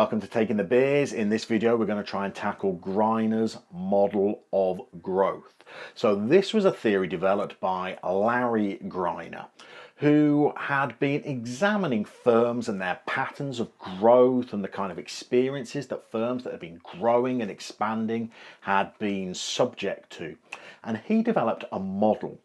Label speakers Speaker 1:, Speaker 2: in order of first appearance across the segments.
Speaker 1: Welcome to Taking the Biz. In this video, we're going to try and tackle Greiner's model of growth. So this was a theory developed by Larry Greiner, who had been examining firms and their patterns of growth and the kind of experiences that firms that had been growing and expanding had been subject to. And he developed a model.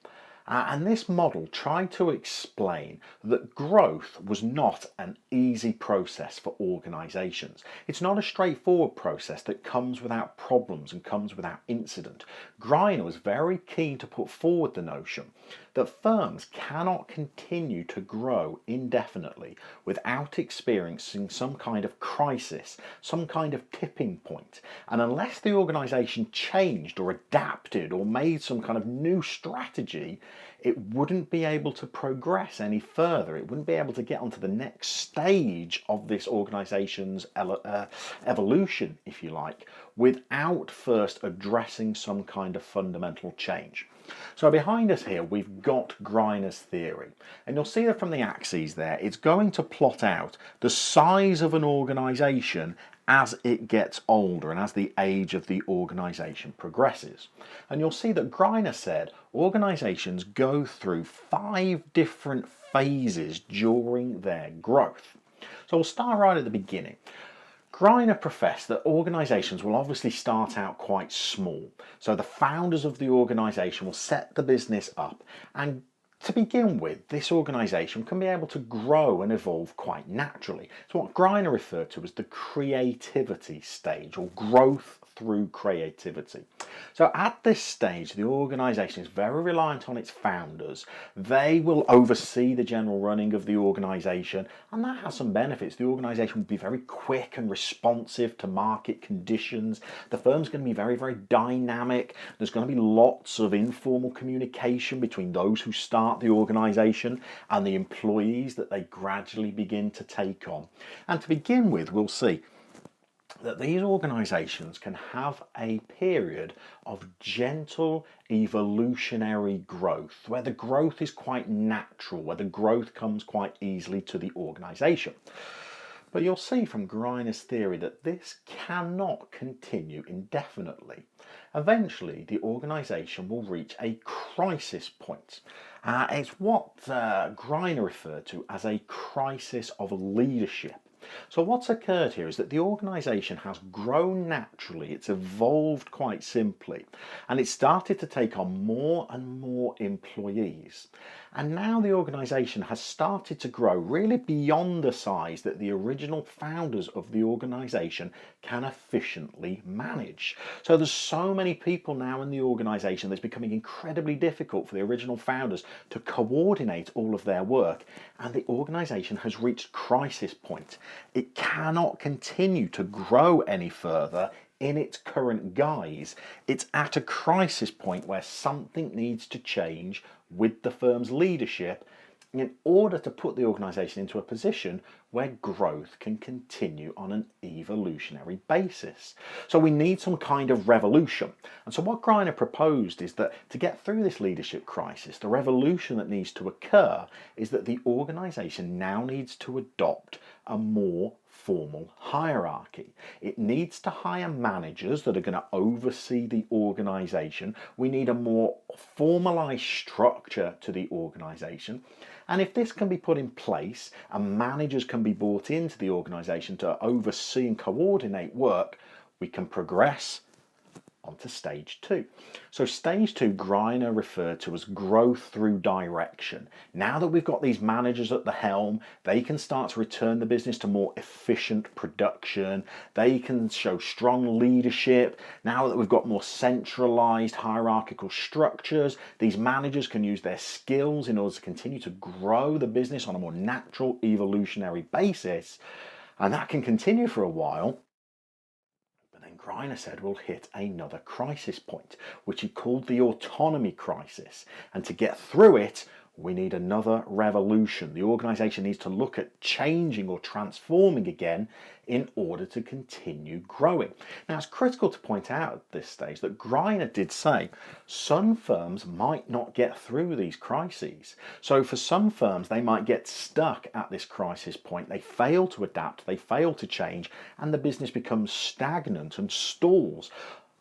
Speaker 1: And this model tried to explain that growth was not an easy process for organisations. It's not a straightforward process that comes without problems and comes without incident. Greiner was very keen to put forward the notion that firms cannot continue to grow indefinitely without experiencing some kind of crisis, some kind of tipping point. And unless the organisation changed or adapted or made some kind of new strategy, it wouldn't be able to progress any further. It wouldn't be able to get onto the next stage of this organisation's evolution, if you like, without first addressing some kind of fundamental change. So behind us here, we've got Greiner's theory. And you'll see that from the axes there, it's going to plot out the size of an organisation as it gets older and as the age of the organisation progresses. And you'll see that Greiner said organisations go through 5 different phases during their growth. So we'll start right at the beginning. Greiner professed that organisations will obviously start out quite small. So the founders of the organisation will set the business up, and to begin with, this organisation can be able to grow and evolve quite naturally. It's what Greiner referred to as the creativity stage, or growth through creativity. So at this stage, the organisation is very reliant on its founders. They will oversee the general running of the organisation, and that has some benefits. The organisation will be very quick and responsive to market conditions. The firm's going to be very, very dynamic. There's going to be lots of informal communication between those who start the organisation and the employees that they gradually begin to take on. And to begin with, we'll see that these organisations can have a period of gentle evolutionary growth, where the growth is quite natural, where the growth comes quite easily to the organisation. But you'll see from Greiner's theory that this cannot continue indefinitely. Eventually, the organisation will reach a crisis point. It's what Greiner referred to as a crisis of leadership. So what's occurred here is that the organisation has grown naturally, it's evolved quite simply, and it started to take on more and more employees. And now the organisation has started to grow really beyond the size that the original founders of the organisation can efficiently manage. So there's so many people now in the organisation that it's becoming incredibly difficult for the original founders to coordinate all of their work, and the organisation has reached crisis point. It cannot continue to grow any further in its current guise. It's at a crisis point where something needs to change with the firm's leadership in order to put the organisation into a position where growth can continue on an evolutionary basis. So we need some kind of revolution. And so what Greiner proposed is that to get through this leadership crisis, the revolution that needs to occur is that the organisation now needs to adopt a more formal hierarchy. It needs to hire managers that are going to oversee the organisation. We need a more formalised structure to the organisation. And if this can be put in place and managers can be brought into the organisation to oversee and coordinate work, we can progress onto stage 2. So stage 2, Greiner referred to as growth through direction. Now that we've got these managers at the helm, they can start to return the business to more efficient production. They can show strong leadership. Now that we've got more centralized hierarchical structures, these managers can use their skills in order to continue to grow the business on a more natural evolutionary basis. And that can continue for a while. Greiner said we'll hit another crisis point, which he called the autonomy crisis. And to get through it, we need another revolution. The organization needs to look at changing or transforming again in order to continue growing. Now, it's critical to point out at this stage that Greiner did say some firms might not get through these crises. So for some firms, they might get stuck at this crisis point. They fail to adapt, they fail to change, and the business becomes stagnant and stalls.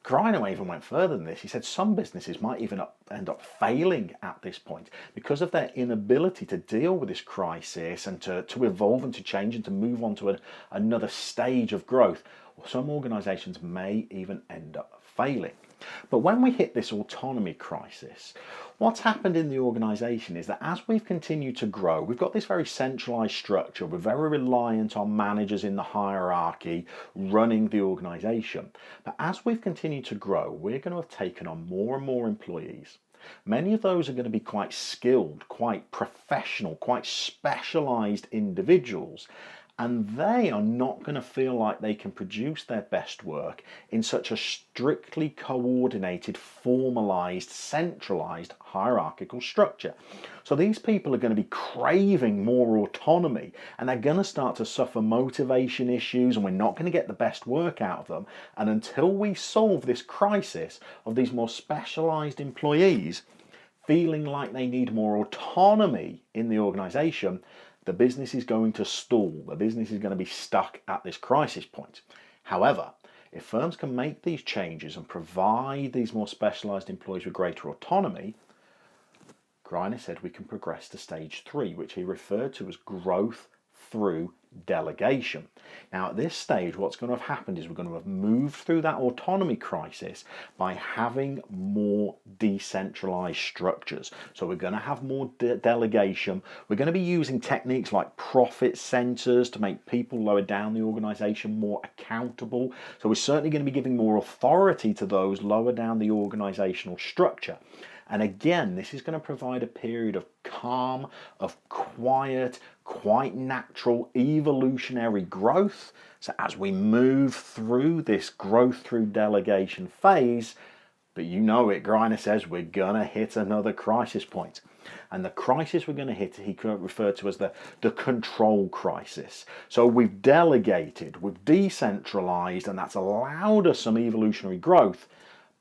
Speaker 1: Greiner even went further than this. He said some businesses might even end up failing at this point because of their inability to deal with this crisis and to evolve and to change and to move on to another stage of growth. Some organizations may even end up failing. But when we hit this autonomy crisis, what's happened in the organization is that as we've continued to grow, we've got this very centralized structure. We're very reliant on managers in the hierarchy running the organization. But as we've continued to grow, we're going to have taken on more and more employees. Many of those are going to be quite skilled, quite professional, quite specialized individuals. And they are not going to feel like they can produce their best work in such a strictly coordinated, formalized, centralized, hierarchical structure. So these people are going to be craving more autonomy, and they're going to start to suffer motivation issues, and we're not going to get the best work out of them. And until we solve this crisis of these more specialized employees feeling like they need more autonomy in the organization, the business is going to stall. The business is going to be stuck at this crisis point. However, if firms can make these changes and provide these more specialized employees with greater autonomy, Greiner said we can progress to stage 3, which he referred to as growth through delegation. Now, at this stage, what's going to have happened is we're going to have moved through that autonomy crisis by having more decentralized structures. So we're going to have more delegation. We're going to be using techniques like profit centers to make people lower down the organization more accountable. So we're certainly going to be giving more authority to those lower down the organizational structure. And again, this is going to provide a period of calm, of quiet, quite natural evolutionary growth. So as we move through this growth through delegation phase, but you know it, Greiner says we're going to hit another crisis point. And the crisis we're going to hit, he referred to as the control crisis. So we've delegated, we've decentralized, and that's allowed us some evolutionary growth.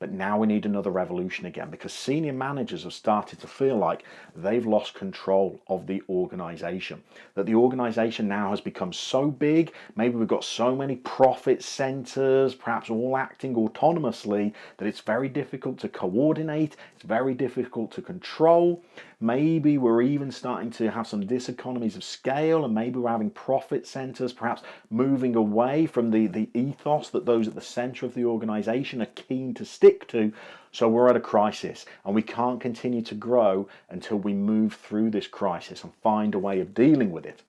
Speaker 1: But now we need another revolution again, because senior managers have started to feel like they've lost control of the organization. That the organization now has become so big, maybe we've got so many profit centers, perhaps all acting autonomously, that it's very difficult to coordinate, it's very difficult to control. Maybe we're even starting to have some diseconomies of scale, and maybe we're having profit centers perhaps moving away from the ethos that those at the center of the organization are keen to stick to. So we're at a crisis, and we can't continue to grow until we move through this crisis and find a way of dealing with it.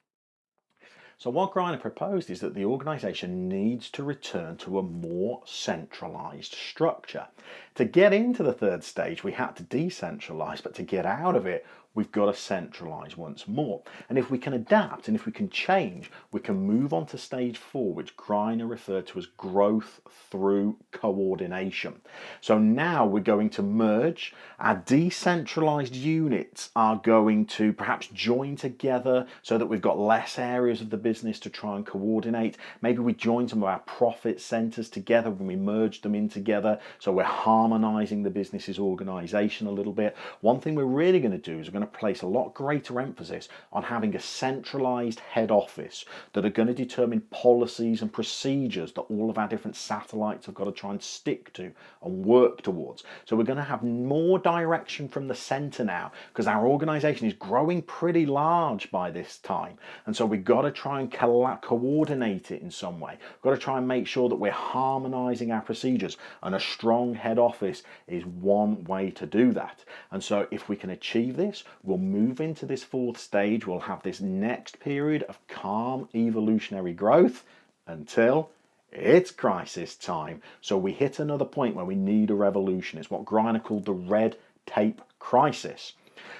Speaker 1: So what Greiner proposed is that the organization needs to return to a more centralized structure. To get into the third stage, we had to decentralize, but to get out of it, we've got to centralize once more. And if we can adapt and if we can change, we can move on to stage 4, which Greiner referred to as growth through coordination. So now we're going to merge. Our decentralized units are going to perhaps join together so that we've got less areas of the business to try and coordinate. Maybe we join some of our profit centers together when we merge them in together, so we're harmonizing the business's organization a little bit. One thing we're really going to do is we're going to place a lot greater emphasis on having a centralized head office that are going to determine policies and procedures that all of our different satellites have got to try and stick to and work towards. So we're going to have more direction from the center now, because our organization is growing pretty large by this time, and so we've got to try and coordinate it in some way. We've got to try and make sure that we're harmonizing our procedures, and a strong head office is one way to do that. And so if we can achieve this, we'll move into this 4th stage. We'll have this next period of calm evolutionary growth until it's crisis time. So we hit another point where we need a revolution. It's what Greiner called the red tape crisis.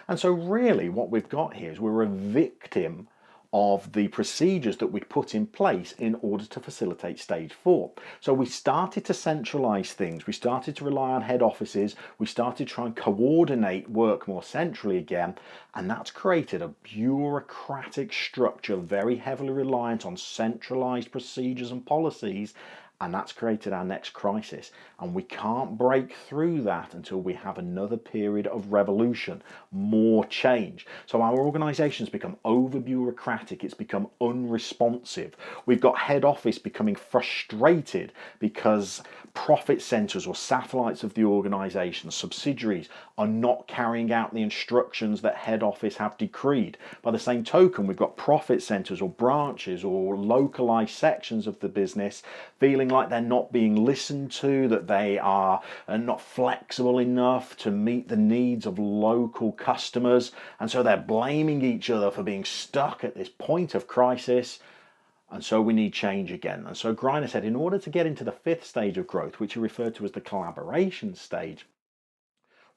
Speaker 1: And so really what we've got here is we're a victim of the procedures that we'd put in place in order to facilitate stage 4. So we started to centralize things, we started to rely on head offices, we started to try and coordinate work more centrally again, and that's created a bureaucratic structure very heavily reliant on centralized procedures and policies, and that's created our next crisis. And we can't break through that until we have another period of revolution, more change. So our organizations become over bureaucratic, it's become unresponsive. We've got head office becoming frustrated because profit centers or satellites of the organization, subsidiaries, are not carrying out the instructions that head office have decreed. By the same token, we've got profit centers or branches or localized sections of the business feeling like they're not being listened to, that they are not flexible enough to meet the needs of local customers, and so they're blaming each other for being stuck at this point of crisis. And so we need change again. And so Greiner said, in order to get into the 5th stage of growth, which he referred to as the collaboration stage,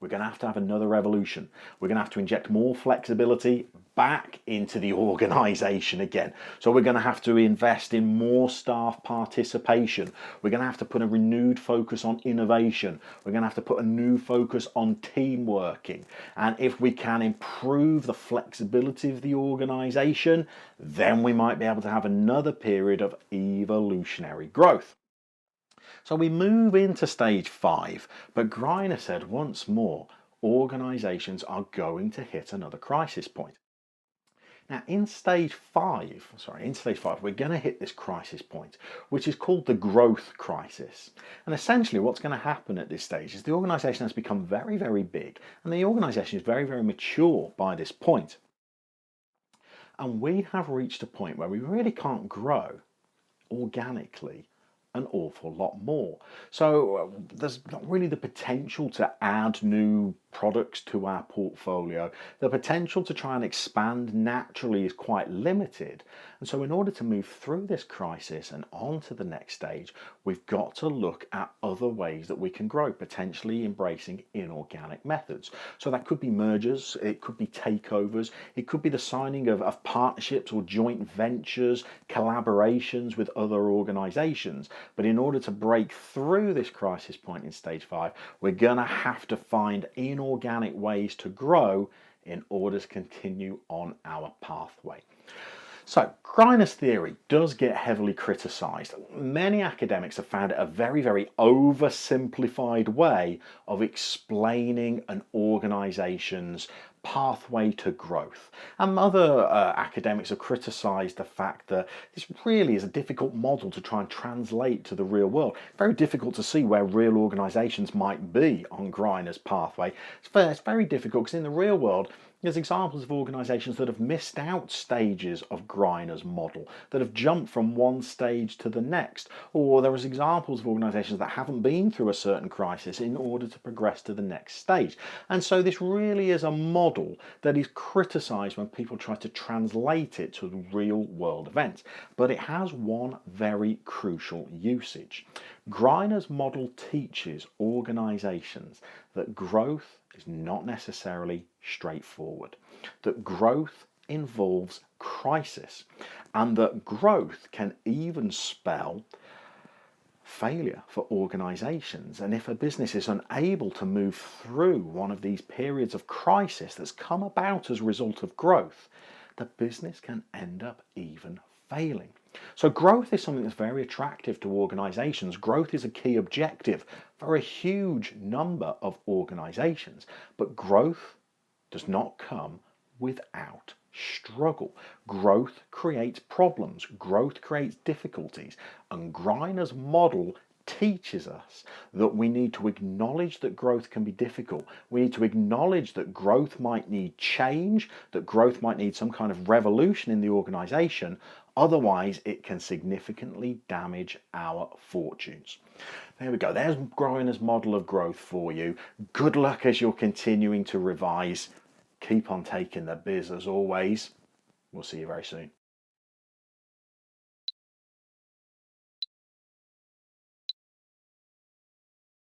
Speaker 1: we're going to have another revolution. We're going to have to inject more flexibility back into the organization again. So we're going to have to invest in more staff participation. We're going to have to put a renewed focus on innovation. We're going to have to put a new focus on team working. And if we can improve the flexibility of the organization, then we might be able to have another period of evolutionary growth. So we move into stage 5, but Greiner said once more, organizations are going to hit another crisis point. Now in stage 5, we're going to hit this crisis point, which is called the growth crisis. And essentially what's going to happen at this stage is the organization has become very, very big, and the organization is very, very mature by this point. And we have reached a point where we really can't grow organically an awful lot more. So there's not really the potential to add new products to our portfolio. The potential to try and expand naturally is quite limited. And so in order to move through this crisis and on to the next stage, we've got to look at other ways that we can grow, potentially embracing inorganic methods. So that could be mergers, it could be takeovers, it could be the signing of partnerships or joint ventures, collaborations with other organizations. But in order to break through this crisis point in stage 5, we're going to have to find inorganic ways to grow in order to continue on our pathway. So Greiner's theory does get heavily criticised. Many academics have found it a very, very oversimplified way of explaining an organisation's pathway to growth. And other academics have criticised the fact that this really is a difficult model to try and translate to the real world. Very difficult to see where real organisations might be on Greiner's pathway. It's very difficult because in the real world, there's examples of organisations that have missed out stages of Greiner's model, that have jumped from one stage to the next, or there is examples of organisations that haven't been through a certain crisis in order to progress to the next stage. And so this really is a model that is criticised when people try to translate it to real world events. But it has one very crucial usage. Greiner's model teaches organisations that growth is not necessarily straightforward, that growth involves crisis, and that growth can even spell failure for organisations. And if a business is unable to move through one of these periods of crisis that's come about as a result of growth, the business can end up even failing. So growth is something that's very attractive to organisations. Growth is a key objective for a huge number of organisations, but growth does not come without struggle. Growth creates problems, growth creates difficulties, and Greiner's model teaches us that we need to acknowledge that growth can be difficult. We need to acknowledge that growth might need change, that growth might need some kind of revolution in the organisation. Otherwise, it can significantly damage our fortunes. There we go. There's Greiner's model of growth for you. Good luck as you're continuing to revise. Keep on taking the biz as always. We'll see you very soon.